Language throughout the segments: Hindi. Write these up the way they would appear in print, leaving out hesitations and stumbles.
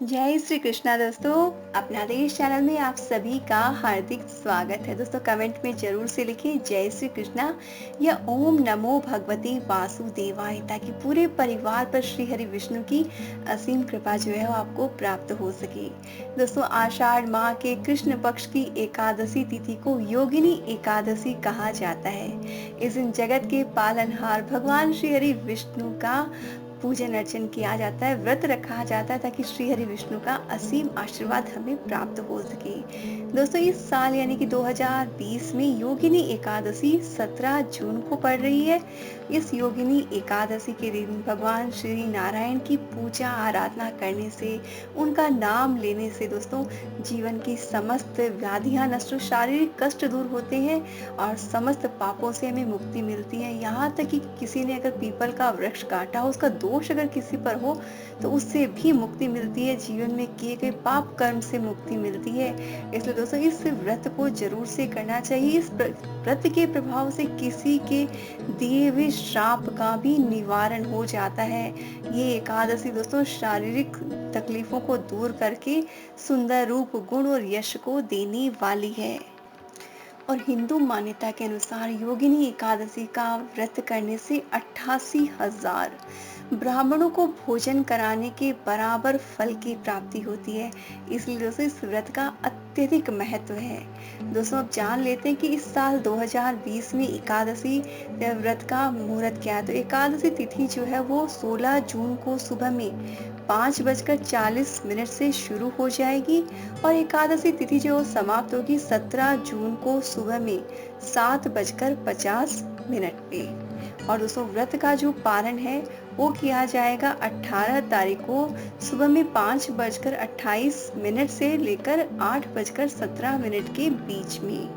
जय श्री कृष्णा दोस्तों। अपना देश चैनल में आप सभी का हार्दिक स्वागत है। दोस्तों कमेंट में जरूर से लिखें जय श्री कृष्णा या ओम नमो भगवते वासुदेवाय, ताकि पूरे परिवार पर श्री हरि विष्णु की असीम कृपा जो है वो आपको प्राप्त हो सके। दोस्तों आषाढ़ माह के कृष्ण पक्ष की एकादशी तिथि को योगिनी एकादशी कहा जाता है। इस दिन जगत के पालनहार भगवान श्री हरि विष्णु का पूजन अर्चन किया जाता है, व्रत रखा जाता है, ताकि श्री हरि विष्णु का असीम आशीर्वाद हमें प्राप्त हो सके। दोस्तों इस साल यानी कि 2020 में योगिनी एकादशी 17 जून को पड़ रही है। इस योगिनी एकादशी के दिन भगवान श्री नारायण की पूजा आराधना करने से, उनका नाम लेने से दोस्तों जीवन की समस्त व्याधियां नष्ट, शारीरिक कष्ट दूर होते हैं और समस्त पापों से हमें मुक्ति मिलती है। यहाँ तक कि किसी ने अगर पीपल का वृक्ष काटा हो, उसका दोष अगर किसी पर हो तो उससे भी मुक्ति मिलती है, जीवन में किए गए पाप कर्म से मुक्ति मिलती है। इसलिए दोस्तों इस व्रत को जरूर से करना चाहिए। इस व्रत के प्रभाव से किसी के दिए हुए श्राप का भी निवारण हो जाता है। ये एकादशी दोस्तों शारीरिक तकलीफों को दूर करके सुंदर रूप, गुण और यश को देने वाली है। और हिंदू मान्यता के अनुसार योगिनी एकादशी का व्रत करने से 88,000 ब्राह्मणों को भोजन कराने के बराबर फल की प्राप्ति होती है। इसलिए दोस्तों इस व्रत का अत्यधिक महत्व है। दोस्तों अब जान लेते हैं कि इस साल 2020 में एकादशी व्रत का मुहूर्त क्या है। तो एकादशी तिथि जो है वो 16 जून को सुबह में 5:40 से शुरू हो जाएगी और एकादशी तिथि जो समाप्त होगी 17 जून को सुबह में 7:50 पे। और दोस्तों व्रत का जो पारण है वो किया जाएगा 18 तारीख को सुबह में 5:28 से लेकर 8:17 के बीच में।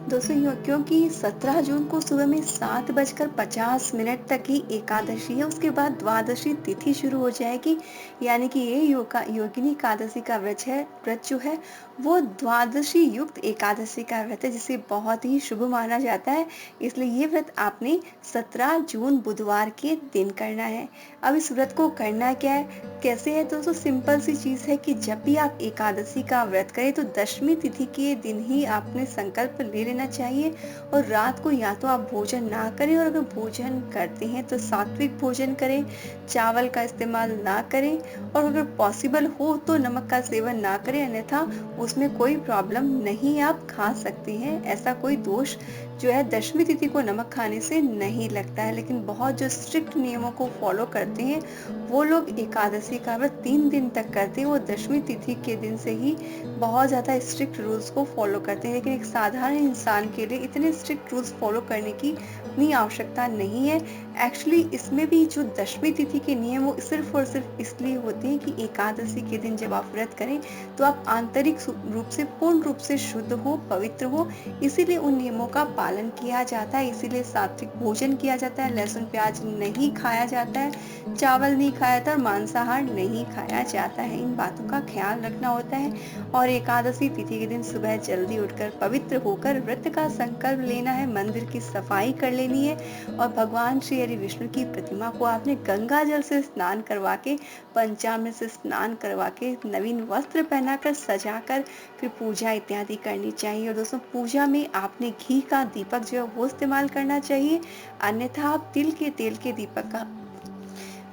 दोस्तों क्योंकि 17 जून को सुबह में 7:50 तक ही एकादशी है, उसके बाद द्वादशी तिथि शुरू हो जाएगी। यानी कि ये योगिनी एकादशी का व्रत जो है वो द्वादशी युक्त एकादशी का व्रत है, जिसे बहुत ही शुभ माना जाता है। इसलिए ये व्रत आपने 17 जून बुधवार के दिन करना है। अब इस व्रत को करना क्या है, कैसे है, दोस्तों सिंपल सी चीज है कि जब भी आप एकादशी का व्रत करें तो दशमी तिथि के दिन ही आपने संकल्प ले लेना चाहिए और रात को या तो आप भोजन ना करें, और अगर भोजन करते हैं तो सात्विक भोजन करें, चावल का इस्तेमाल ना करें, और अगर पॉसिबल हो तो नमक का सेवन ना करें, अन्यथा उसमें कोई प्रॉब्लम नहीं, आप खा सकते हैं। ऐसा कोई दोष जो है दशमी तिथि को नमक खाने से नहीं लगता है। लेकिन बहुत जो स्ट्रिक्ट नियमों को फॉलो करते हैं वो लोग एकादशी का व्रत 3 दिन तक करते हैं। वो दशमी तिथि के दिन से ही बहुत ज़्यादा स्ट्रिक्ट रूल्स को फॉलो करते हैं। लेकिन एक साधारण इंसान के लिए इतने स्ट्रिक्ट रूल्स फॉलो करने की इतनी आवश्यकता नहीं है। एक्चुअली इसमें भी जो दशमी तिथि के नियम वो सिर्फ और सिर्फ इसलिए होते हैं कि एकादशी के दिन जब आप व्रत करें तो आप आंतरिक रूप से, पूर्ण रूप से शुद्ध हो, पवित्र हो। इसीलिए उन नियमों का पालन किया जाता है। इसीलिए सात्विक भोजन किया जाता है, लहसुन प्याज नहीं खाया जाता है, चावल नहीं खाया जाता और मांसाहार नहीं खाया जाता है। इन बातों का ख्याल रखना होता है। और एकादशी तिथि के दिन सुबह जल्दी उठकर पवित्र होकर व्रत का संकल्प लेना है, मंदिर की सफाई कर लेनी है और भगवान श्री हरि विष्णु की प्रतिमा को आपने गंगा जल से स्नान करवा के, पंचामृत से स्नान करवा के, नवीन वस्त्र पहनाकर सजाकर फिर पूजा इत्यादि करनी चाहिए। और दोस्तों पूजा में आपने घी का दीपक जो है वो इस्तेमाल करना चाहिए, अन्यथा आप तिल के तेल के दीपक का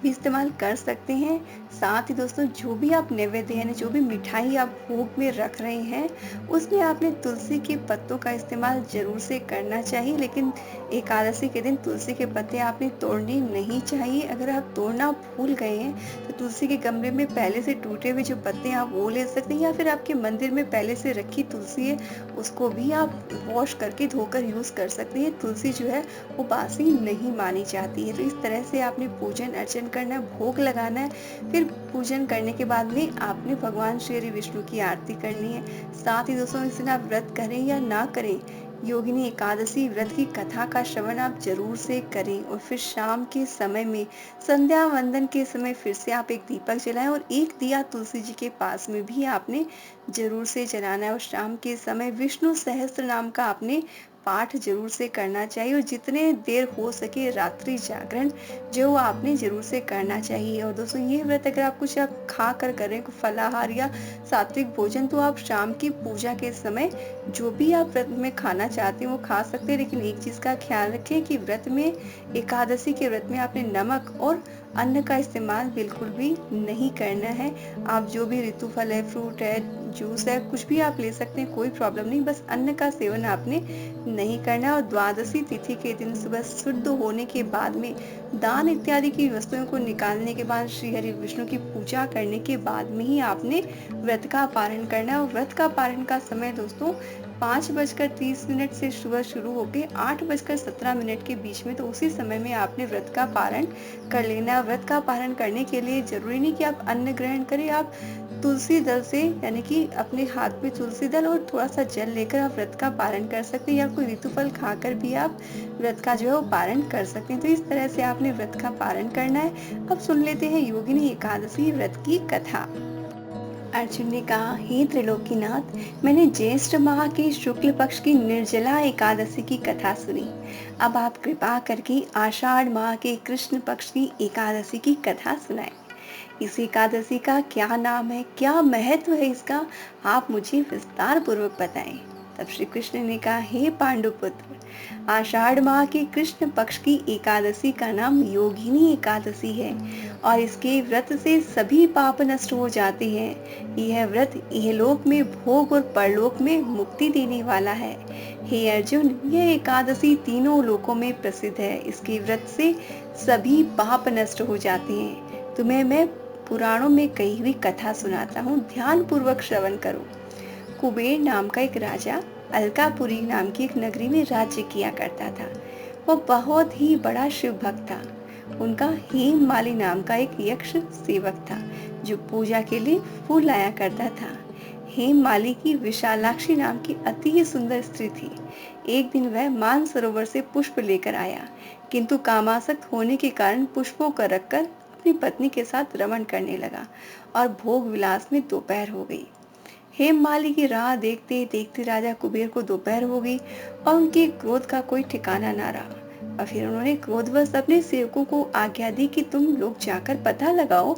भी इस्तेमाल कर सकते हैं। साथ ही दोस्तों जो भी आप नैवेद्य यानी जो भी मिठाई आप भोग में रख रहे हैं उसमें आपने तुलसी के पत्तों का इस्तेमाल जरूर से करना चाहिए। लेकिन एकादशी के दिन तुलसी के पत्ते आपने तोड़ने नहीं चाहिए। अगर आप तोड़ना भूल गए हैं तो तुलसी के गमले में पहले से टूटे हुए जो पत्ते हैं आप वो ले सकते हैं, या फिर आपके मंदिर में पहले से रखी तुलसी है उसको भी आप वॉश करके धोकर यूज कर सकते हैं। तुलसी जो है वो बासी नहीं मानी जाती है। तो इस तरह से आपने पूजन अर्चन करना है, भोग लगाना है। फिर पूजन करने के बाद में आपने भगवान श्री हरि विष्णु की आरती करनी है। साथ ही दोस्तों इस दिन आप व्रत करें या ना करें, योगिनी एकादशी व्रत की कथा का श्रवण आप जरूर से करें। और फिर शाम के समय में संध्या वंदन के समय फिर से आप एक दीपक जलाएं और एक दिया तुलसी जी के पास में भी आपने जरूर से जलाना है। और शाम के समय विष्णु सहस्त्र नाम का आपने पाठ जरूर से करना चाहिए और जितने देर हो सके रात्रि जागरण जो आपने जरूर से करना चाहिए। और दोस्तों ये व्रत अगर आप कुछ आप खा कर करें फलाहार या सात्विक भोजन, तो आप शाम की पूजा के समय जो भी आप व्रत में खाना चाहते हैं वो खा सकते हैं। लेकिन एक चीज का ख्याल रखें कि व्रत में, एकादशी के व्रत में आपने नमक और अन्न का इस्तेमाल बिल्कुल भी नहीं करना है। आप जो भी ऋतु फल है, फ्रूट है, जूस है, कुछ भी आप ले सकते हैं, कोई प्रॉब्लम नहीं, बस अन्न का सेवन आपने नहीं करना। और द्वादशी तिथि के दिन सुबह शुद्ध होने के बाद में दान इत्यादि की वस्तुओं को निकालने के बाद श्री हरि विष्णु की पूजा करने के बाद में ही आपने व्रत का पारण करना है। और व्रत का पारण का समय दोस्तों 5:30 से सुबह शुरू होकर 8:17 के बीच में, तो उसी समय में आपने व्रत का पारण कर लेना। व्रत का पारण करने के लिए जरूरी नहीं कि आप अन्न ग्रहण करें, आप तुलसी दल से, यानी कि अपने हाथ में तुलसी दल और थोड़ा सा जल लेकर आप व्रत का पारण कर सकते हैं, या कोई ऋतुफल खाकर भी आप व्रत का जो है वो पारण कर सकते हैं। तो इस तरह से आपने व्रत का पारण करना है। अब सुन लेते हैं योगिनी एकादशी व्रत की कथा। अर्जुन ने कहा, हे त्रिलोकीनाथ, मैंने ज्येष्ठ माह के शुक्ल पक्ष की निर्जला एकादशी की कथा सुनी। अब आप कृपा करके आषाढ़ माह के कृष्ण पक्ष की एकादशी की कथा सुनाएं। इस एकादशी का क्या नाम है, क्या महत्व है इसका, आप मुझे विस्तार पूर्वक बताएं। तब श्री कृष्ण ने कहा, हे पांडुपुत्र, आषाढ़ माह के कृष्ण पक्ष की एकादशी का नाम योगिनी एकादशी है और इसके व्रत से सभी पाप नष्ट हो जाते हैं। यह व्रत इहलोक में भोग और परलोक में मुक्ति देने वाला है। हे अर्जुन, यह एकादशी तीनों लोकों में प्रसिद्ध है। इसके व्रत से सभी पाप नष्ट हो जाते हैं। तुम्हें मैं पुराणों में कही हुई कथा सुनाता हूँ, ध्यान पूर्वक श्रवण करो। कुबेर नाम का एक राजा अलकापुरी नाम की एक नगरी में राज्य किया करता था। वह बहुत ही बड़ा शिव भक्त था। उनका हेममाली नाम का एक यक्ष सेवक था जो पूजा के लिए फूल लाया करता था। हेममाली की विशालाक्षी नाम की अति ही सुंदर स्त्री थी। एक दिन वह मानसरोवर से पुष्प लेकर आया, किंतु कामासक्त होने के कारण पुष्पों को रखकर अपनी पत्नी के साथ रमण करने लगा और भोग विलास में दोपहर हो गई। हेममाली की राह देखते देखते राजा कुबेर को दोपहर हो गई और उनके क्रोध का कोई ठिकाना ना रहा। और फिर उन्होंने क्रोधवश अपने सेवकों को आज्ञा दी कि तुम लोग जाकर पता लगाओ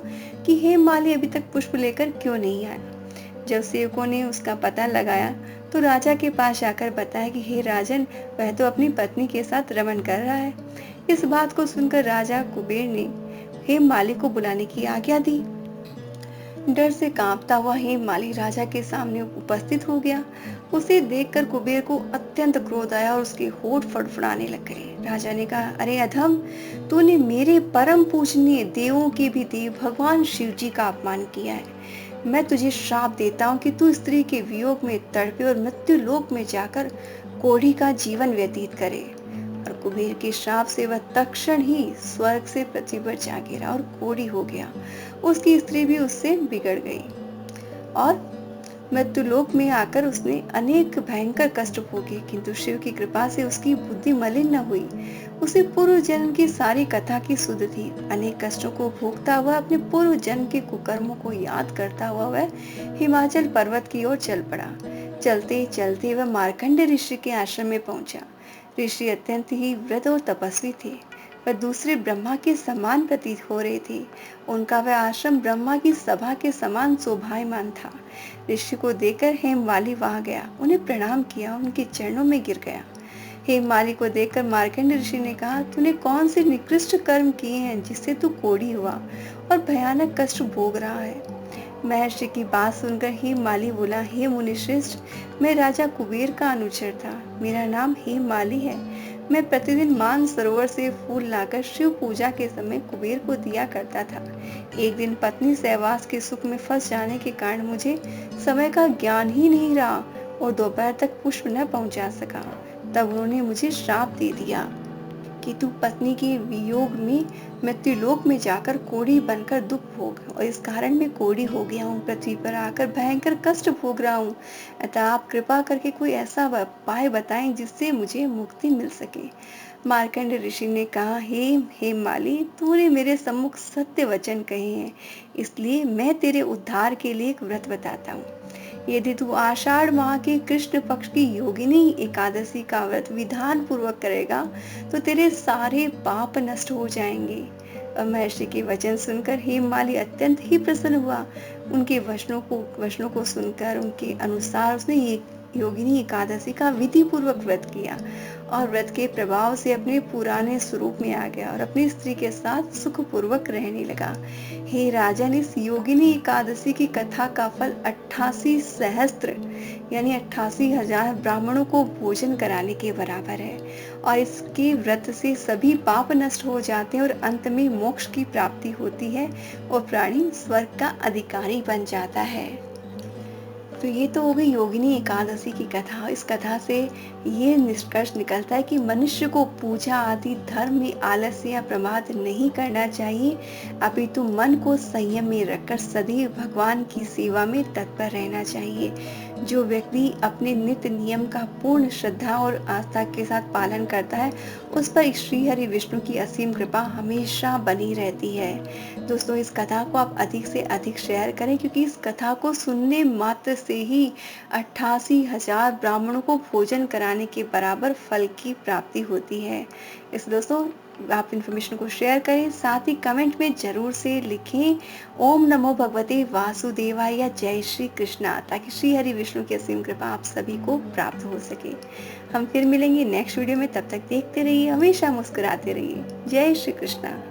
कि हेममाली अभी तक पुष्प लेकर क्यों नहीं आया। जब सेवकों ने उसका पता लगाया तो राजा के पास जाकर बताया कि हे राजन, वह तो अपनी पत्नी के साथ रमण कर रहा है। इस बात को सुनकर राजा कुबेर ने हेममाली को बुलाने की आज्ञा दी। डर से कांपता हुआ हेममाली राजा के सामने उपस्थित हो गया। उसे देखकर कुबेर को अत्यंत क्रोध आया और उसके होठ फड़फड़ाने लग गए। राजा ने कहा, अरे अधम, तूने मेरे परम पूजनीय देवों के भी देव भगवान शिव जी का अपमान किया है। मैं तुझे श्राप देता हूँ कि तू स्त्री के वियोग में तड़पे और मृत्यु लोक में जाकर कोढ़ी का जीवन व्यतीत करे। और कुबेर के श्राप से वह तत्क्षण ही स्वर्ग से पृथ्वी पर जा गिरा और कोढ़ी हो गया। उसकी स्त्री भी उससे बिगड़ गई और मृत्युलोक में आकर उसने अनेक भयंकर कष्ट भोगे, किंतु शिव की कृपा से उसकी बुद्धि मलिन न हुई। उसे पूर्व जन्म की सारी कथा की सुध थी। अनेक कष्टों को भोगता हुआ अपने पूर्व जन्म के कुकर्मों को याद करता हुआ वह हिमाचल पर्वत की ओर चल पड़ा। चलते चलते वह मार्कंड ऋषि के आश्रम में पहुंचा। ऋषि अत्यंत ही वृद्ध और तपस्वी थे। वह दूसरे ब्रह्मा के समान प्रतीत हो रहे थे। उनका वह आश्रम ब्रह्मा की सभा के समान शोभायमान था। ऋषि को देखकर हेममाली वहां गया, उन्हें प्रणाम किया, उनके चरणों में गिर गया। हेममाली को देखकर मार्कंड ऋषि ने कहा, तूने कौन से निकृष्ट कर्म किए हैं जिससे तू कोढ़ी हुआ और भयानक कष्ट भोग रहा है। महर्षि की बात सुनकर हेममाली बोला, हे मुनिश्रेष्ठ, मैं राजा कुबेर का अनुचर था। मेरा नाम हेममाली है। मैं प्रतिदिन मानसरोवर से फूल लाकर शिव पूजा के समय कुबेर को दिया करता था। एक दिन पत्नी सहवास के सुख में फंस जाने के कारण मुझे समय का ज्ञान ही नहीं रहा और दोपहर तक पुष्प न पहुंचा सका। तब उन्होंने मुझे श्राप दे दिया कि तू पत्नी के वियोग में मृत्युलोक में जाकर कोढ़ी बनकर दुख भोग, और इस कारण मैं कोढ़ी हो गया हूँ, पृथ्वी पर आकर भयंकर कष्ट भोग रहा हूँ। अतः आप कृपा करके कोई ऐसा उपाय बताएं जिससे मुझे मुक्ति मिल सके। मार्कंड ऋषि ने कहा, हे माली, तूने मेरे सम्मुख सत्य वचन कहे हैं, इसलिए मैं तेरे उद्धार के लिए एक व्रत बताता हूँ। यदि तू आषाढ़ माह के कृष्ण पक्ष की योगिनी एकादशी का व्रत विधान पूर्वक करेगा तो तेरे सारे पाप नष्ट हो जाएंगे। अब महर्षि के वचन सुनकर हेममाली अत्यंत ही प्रसन्न हुआ। उनके वचनों को सुनकर उनके अनुसार उसने ये योगिनी एकादशी का विधि पूर्वक व्रत किया और व्रत के प्रभाव से अपने पुराने स्वरूप में आ गया और अपनी स्त्री के साथ सुखपूर्वक रहने लगा। हे राजन, इस योगिनी एकादशी की कथा का फल 88 सहस्त्र यानी 88,000 ब्राह्मणों को भोजन कराने के बराबर है और इसके व्रत से सभी पाप नष्ट हो जाते हैं और अंत में मोक्ष की प्राप्ति होती है और प्राणी स्वर्ग का अधिकारी बन जाता है। तो ये तो हो गई योगिनी एकादशी की कथा। इस कथा से ये निष्कर्ष निकलता है कि मनुष्य को पूजा आदि धर्म में आलस्य या प्रमाद नहीं करना चाहिए, अपितु मन को संयम में रखकर सदैव भगवान की सेवा में तत्पर रहना चाहिए। जो व्यक्ति अपने नित्य नियम का पूर्ण श्रद्धा और आस्था के साथ पालन करता है उस पर श्री हरि विष्णु की असीम कृपा हमेशा बनी रहती है। दोस्तों, इस कथा को आप अधिक से अधिक शेयर करें क्योंकि इस कथा को सुनने मात्र से ही 88,000 ब्राह्मणों को भोजन कराने के बराबर फल की प्राप्ति होती है। इस दोस्तों, आप इन्फॉर्मेशन को शेयर करें, साथ ही कमेंट में जरूर से लिखें ओम नमो भगवते वासुदेवाय या जय श्री कृष्णा, ताकि श्री हरि विष्णु की असीम कृपा आप सभी को प्राप्त हो सके। हम फिर मिलेंगे नेक्स्ट वीडियो में, तब तक देखते रहिए, हमेशा मुस्कुराते रहिए। जय श्री कृष्णा।